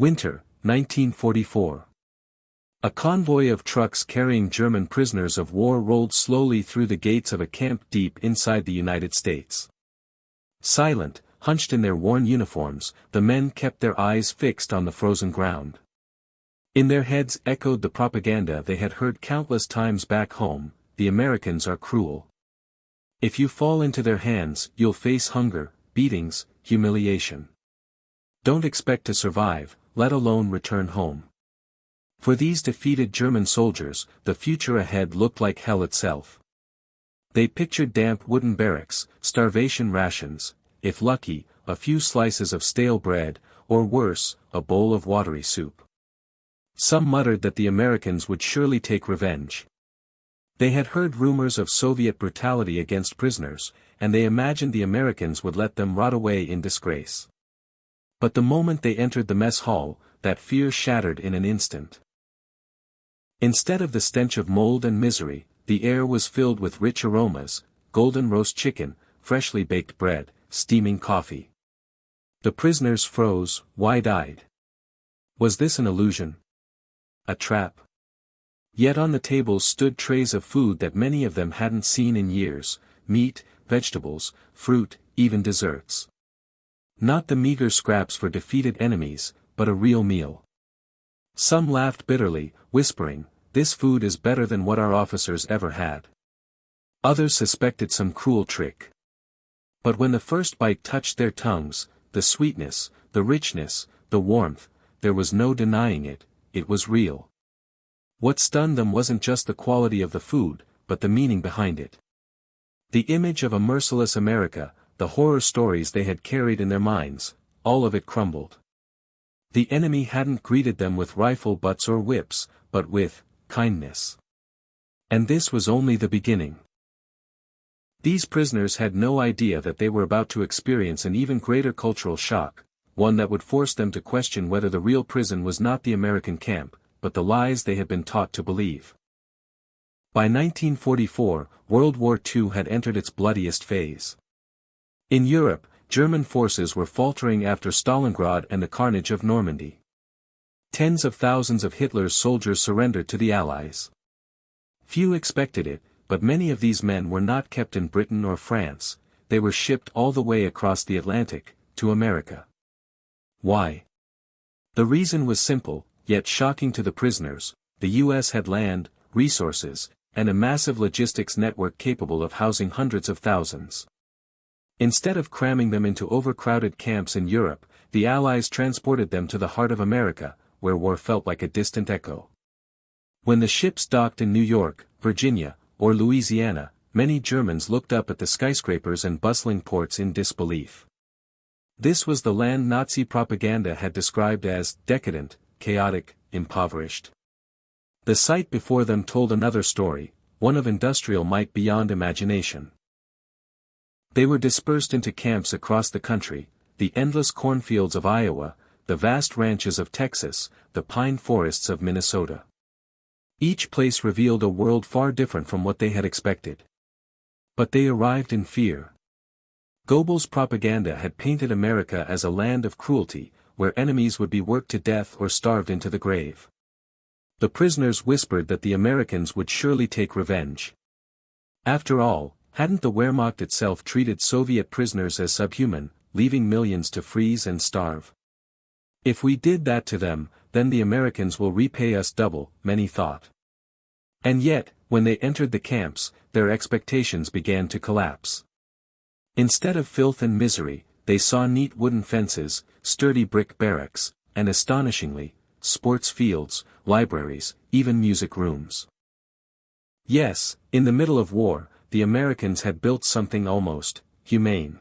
Winter, 1944. A convoy of trucks carrying German prisoners of war rolled slowly through the gates of a camp deep inside the United States. Silent, hunched in their worn uniforms, the men kept their eyes fixed on the frozen ground. In their heads echoed the propaganda they had heard countless times back home: the Americans are cruel. If you fall into their hands, you'll face hunger, beatings, humiliation. Don't expect to survive, let alone return home. For these defeated German soldiers, the future ahead looked like hell itself. They pictured damp wooden barracks, starvation rations, if lucky, a few slices of stale bread, or worse, a bowl of watery soup. Some muttered that the Americans would surely take revenge. They had heard rumors of Soviet brutality against prisoners, and they imagined the Americans would let them rot away in disgrace. But the moment they entered the mess hall, that fear shattered in an instant. Instead of the stench of mold and misery, the air was filled with rich aromas: golden roast chicken, freshly baked bread, steaming coffee. The prisoners froze, wide-eyed. Was this an illusion? A trap? Yet on the tables stood trays of food that many of them hadn't seen in years: meat, vegetables, fruit, even desserts. Not the meager scraps for defeated enemies, but a real meal. Some laughed bitterly, whispering, "This food is better than what our officers ever had." Others suspected some cruel trick. But when the first bite touched their tongues, the sweetness, the richness, the warmth, there was no denying it, it was real. What stunned them wasn't just the quality of the food, but the meaning behind it. The image of a merciless America, the horror stories they had carried in their minds, all of it crumbled. The enemy hadn't greeted them with rifle butts or whips, but with kindness. And this was only the beginning. These prisoners had no idea that they were about to experience an even greater cultural shock, one that would force them to question whether the real prison was not the American camp, but the lies they had been taught to believe. By 1944, World War II had entered its bloodiest phase. In Europe, German forces were faltering after Stalingrad and the carnage of Normandy. Tens of thousands of Hitler's soldiers surrendered to the Allies. Few expected it, but many of these men were not kept in Britain or France, they were shipped all the way across the Atlantic, to America. Why? The reason was simple, yet shocking to the prisoners: the U.S. had land, resources, and a massive logistics network capable of housing hundreds of thousands. Instead of cramming them into overcrowded camps in Europe, the Allies transported them to the heart of America, where war felt like a distant echo. When the ships docked in New York, Virginia, or Louisiana, many Germans looked up at the skyscrapers and bustling ports in disbelief. This was the land Nazi propaganda had described as decadent, chaotic, impoverished. The sight before them told another story, one of industrial might beyond imagination. They were dispersed into camps across the country: the endless cornfields of Iowa, the vast ranches of Texas, the pine forests of Minnesota. Each place revealed a world far different from what they had expected. But they arrived in fear. Goebbels' propaganda had painted America as a land of cruelty, where enemies would be worked to death or starved into the grave. The prisoners whispered that the Americans would surely take revenge. After all, hadn't the Wehrmacht itself treated Soviet prisoners as subhuman, leaving millions to freeze and starve? If we did that to them, then the Americans will repay us double, many thought. And yet, when they entered the camps, their expectations began to collapse. Instead of filth and misery, they saw neat wooden fences, sturdy brick barracks, and astonishingly, sports fields, libraries, even music rooms. Yes, in the middle of war, the Americans had built something almost humane.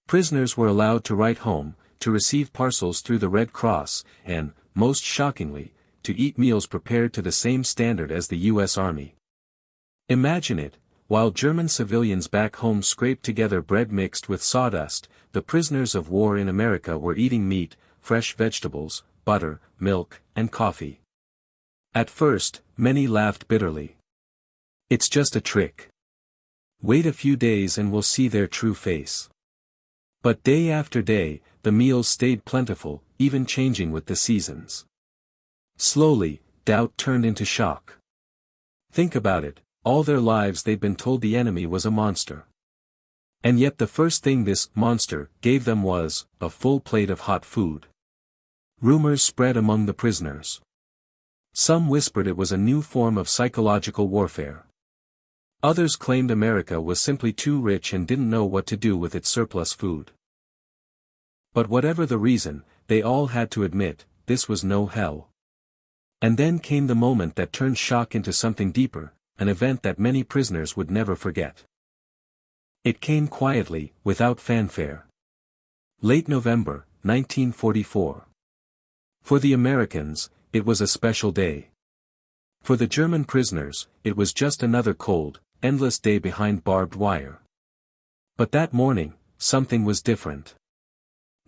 Prisoners were allowed to write home, to receive parcels through the Red Cross, and, most shockingly, to eat meals prepared to the same standard as the U.S. Army. Imagine it, while German civilians back home scraped together bread mixed with sawdust, the prisoners of war in America were eating meat, fresh vegetables, butter, milk, and coffee. At first, many laughed bitterly. It's just a trick. Wait a few days and we'll see their true face. But day after day, the meals stayed plentiful, even changing with the seasons. Slowly, doubt turned into shock. Think about it, all their lives they'd been told the enemy was a monster. And yet the first thing this monster gave them was a full plate of hot food. Rumors spread among the prisoners. Some whispered it was a new form of psychological warfare. Others claimed America was simply too rich and didn't know what to do with its surplus food. But whatever the reason, they all had to admit, this was no hell. And then came the moment that turned shock into something deeper, an event that many prisoners would never forget. It came quietly, without fanfare. Late November, 1944. For the Americans, it was a special day. For the German prisoners, it was just another cold, endless day behind barbed wire. But that morning, something was different.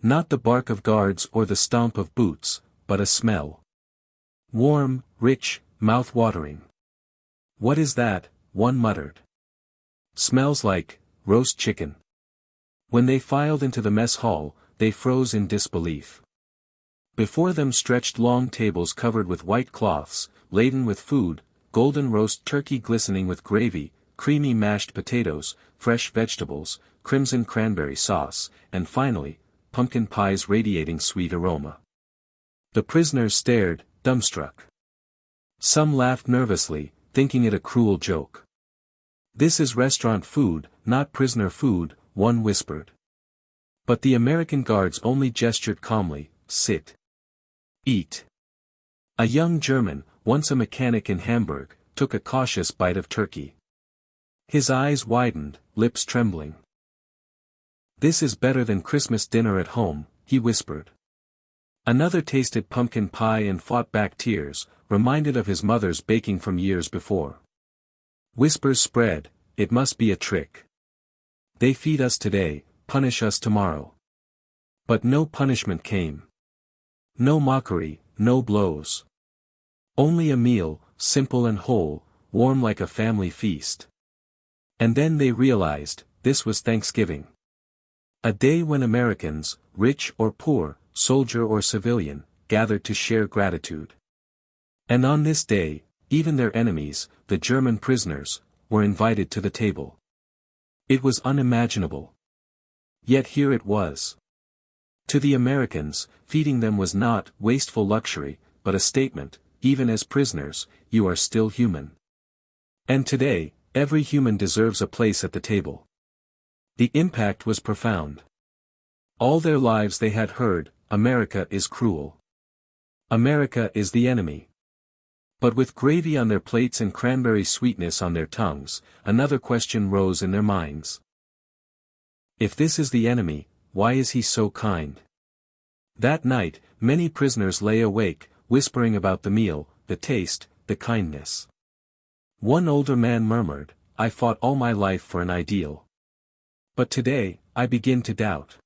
Not the bark of guards or the stomp of boots, but a smell. Warm, rich, mouth-watering. "What is that?" one muttered. "Smells like roast chicken." When they filed into the mess hall, they froze in disbelief. Before them stretched long tables covered with white cloths, laden with food, golden roast turkey glistening with gravy, creamy mashed potatoes, fresh vegetables, crimson cranberry sauce, and finally, pumpkin pies radiating sweet aroma. The prisoners stared, dumbstruck. Some laughed nervously, thinking it a cruel joke. "This is restaurant food, not prisoner food," one whispered. But the American guards only gestured calmly, "Sit. Eat." A young German, once a mechanic in Hamburg, took a cautious bite of turkey. His eyes widened, lips trembling. "This is better than Christmas dinner at home," he whispered. Another tasted pumpkin pie and fought back tears, reminded of his mother's baking from years before. Whispers spread, "It must be a trick. They feed us today, punish us tomorrow." But no punishment came. No mockery, no blows. Only a meal, simple and whole, warm like a family feast. And then they realized, this was Thanksgiving. A day when Americans, rich or poor, soldier or civilian, gathered to share gratitude. And on this day, even their enemies, the German prisoners, were invited to the table. It was unimaginable. Yet here it was. To the Americans, feeding them was not wasteful luxury, but a statement, even as prisoners, you are still human. And today, every human deserves a place at the table. The impact was profound. All their lives they had heard, America is cruel. America is the enemy. But with gravy on their plates and cranberry sweetness on their tongues, another question rose in their minds. If this is the enemy, why is he so kind? That night, many prisoners lay awake, whispering about the meal, the taste, the kindness. One older man murmured, "I fought all my life for an ideal. But today, I begin to doubt.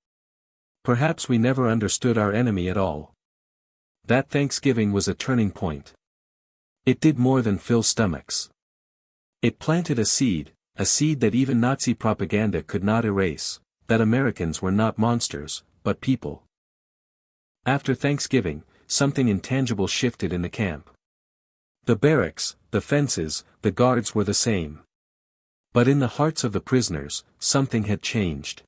Perhaps we never understood our enemy at all." That Thanksgiving was a turning point. It did more than fill stomachs. It planted a seed that even Nazi propaganda could not erase, that Americans were not monsters, but people. After Thanksgiving, something intangible shifted in the camp. The barracks, the fences, the guards were the same. But in the hearts of the prisoners, something had changed.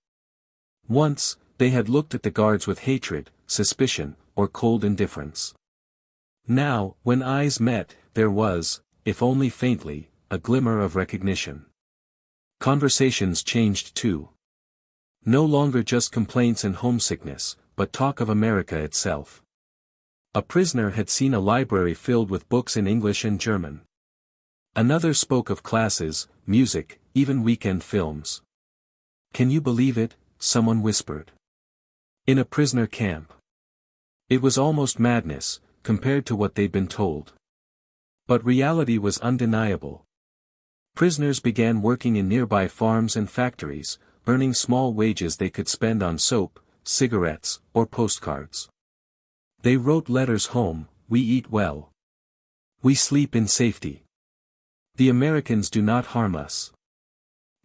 Once, they had looked at the guards with hatred, suspicion, or cold indifference. Now, when eyes met, there was, if only faintly, a glimmer of recognition. Conversations changed too. No longer just complaints and homesickness, but talk of America itself. A prisoner had seen a library filled with books in English and German. Another spoke of classes, music, even weekend films. "Can you believe it?" someone whispered. In a prisoner camp. It was almost madness, compared to what they'd been told. But reality was undeniable. Prisoners began working in nearby farms and factories, earning small wages they could spend on soap, cigarettes, or postcards. They wrote letters home, "We eat well. We sleep in safety. The Americans do not harm us.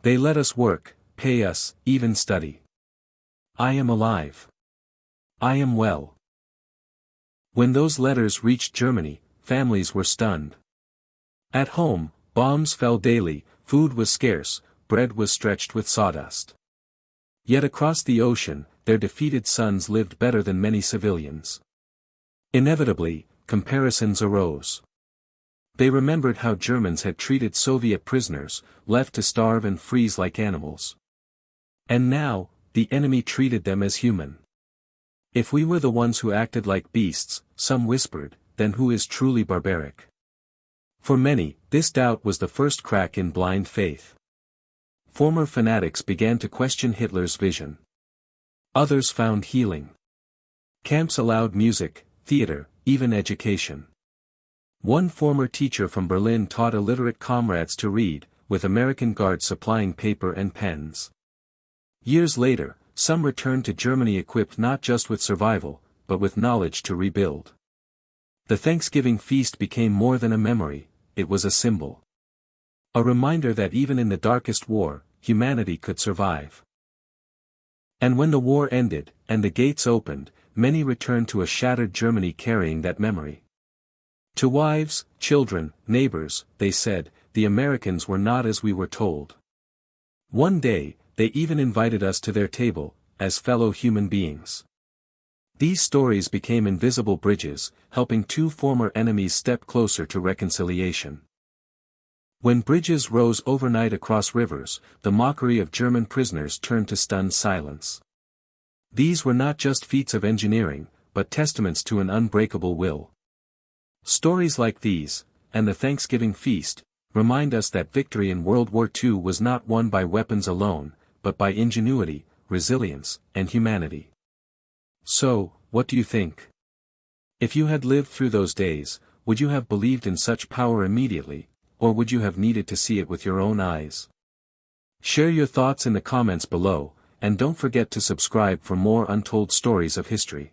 They let us work, pay us, even study. I am alive. I am well." When those letters reached Germany, families were stunned. At home, bombs fell daily, food was scarce, bread was stretched with sawdust. Yet across the ocean, their defeated sons lived better than many civilians. Inevitably, comparisons arose. They remembered how Germans had treated Soviet prisoners, left to starve and freeze like animals. And now, the enemy treated them as human. If we were the ones who acted like beasts, some whispered, then who is truly barbaric? For many, this doubt was the first crack in blind faith. Former fanatics began to question Hitler's vision. Others found healing. Camps allowed music, theater, even education. One former teacher from Berlin taught illiterate comrades to read, with American guards supplying paper and pens. Years later, some returned to Germany equipped not just with survival, but with knowledge to rebuild. The Thanksgiving feast became more than a memory, it was a symbol. A reminder that even in the darkest war, humanity could survive. And when the war ended, and the gates opened, many returned to a shattered Germany carrying that memory. To wives, children, neighbors, they said, the Americans were not as we were told. One day, they even invited us to their table, as fellow human beings. These stories became invisible bridges, helping two former enemies step closer to reconciliation. When bridges rose overnight across rivers, the mockery of German prisoners turned to stunned silence. These were not just feats of engineering, but testaments to an unbreakable will. Stories like these, and the Thanksgiving feast, remind us that victory in World War II was not won by weapons alone, but by ingenuity, resilience, and humanity. So, what do you think? If you had lived through those days, would you have believed in such power immediately, or would you have needed to see it with your own eyes? Share your thoughts in the comments below, and don't forget to subscribe for more untold stories of history.